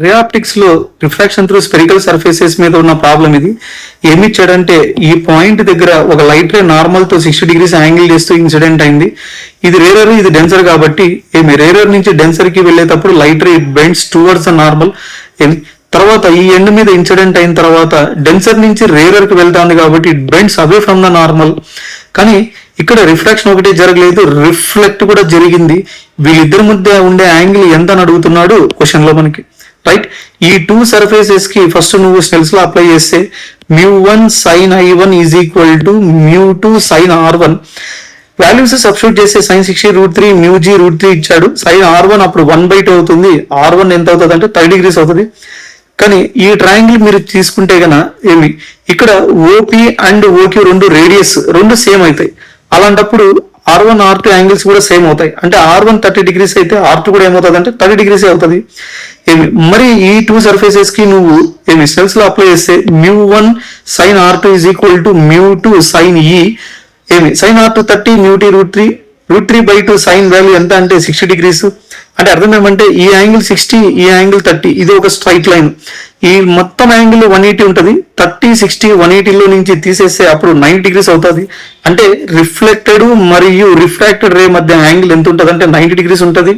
Ray optics లో refraction through spherical surfaces మీద ఉన్న ప్రాబ్లం ఇది. ఏమి ఇచ్చాడంటే ఈ పాయింట్ దగ్గర ఒక లైట్ రే నార్మల్ తో 60 degrees యాంగిల్ చేస్తూ ఇన్సిడెంట్ అయింది. ఇది రేరర్, ఇది డెన్సర్ కాబట్టి రేరర్ నుంచి డెన్సర్ కి వెళ్ళేటప్పుడు light ray bends towards the normal. తర్వాత ఈ ఎండ్ మీద ఇన్సిడెంట్ అయిన తర్వాత డెన్సర్ నుంచి రేరర్ కి వెళ్తాంది కాబట్టి it bends away from the normal. కానీ ఇక్కడ రిఫ్రాక్షన్ ఒకటే జరగలేదు, రిఫ్లెక్ట్ కూడా జరిగింది. వీళ్ళిద్దరి మధ్య ఉండే యాంగిల్ ఎంత అని అడుగుతున్నాడు క్వశ్చన్ లో మనకి. రైట్, ఈ టూ సర్ఫేసెస్ కి ఫస్ట్ నువ్వు స్నెల్స్ లా అప్లై చేస్తే μ1 sin i1 is equal to μ2 sin r1. Values substitute చేస్తే sin 60√3 μg √3 ఇచ్చాడు. sin r1 అప్పుడు 1/2 అవుతుంది. r1 ఎంత అవుతుంది అంటే 30 degrees అవుతుంది. కానీ ఈ ట్రయాంగిల్ మీరు తీసుకుంటే గన ఇక్కడ ఓపి అండ్ ఓక్యూ రెండు రేడియస్ రెండు సేమ్ అవుతాయి. అలాంటప్పుడు R1 R2 యాంగిల్స్ కూడా సేమ్ అవుతాయి. అంటే R1 30 degrees అయితే R2 కూడా ఏమవుతుంది అంటే 30 degrees అవుతుంది. మరి ఈ టూ సర్ఫేసెస్ కి నువ్వు స్నెల్స్ లో అప్లై చేస్తే μ1 sin r2 is equal to μ2 sin e. sin r2 30 μt √3/2 sin value ఎంత అంటే 60 degrees. అంటే అర్థం ఏమంటే ఈ యాంగిల్ 60, ఈ యాంగిల్ 30, ఇది ఒక స్ట్రైట్ లైన్. ఈ మొత్తం యాంగిల్ 180 ఉంటుంది. 30, 60, 180లో నుంచి తీసేస్తే అప్పుడు 90 degrees అవుతుంది. అంటే రిఫ్లెక్టెడ్ మరియు రిఫ్రాక్టెడ్ రే మధ్య యాంగిల్ ఎంత ఉంటుంది అంటే 90 degrees ఉంటుంది.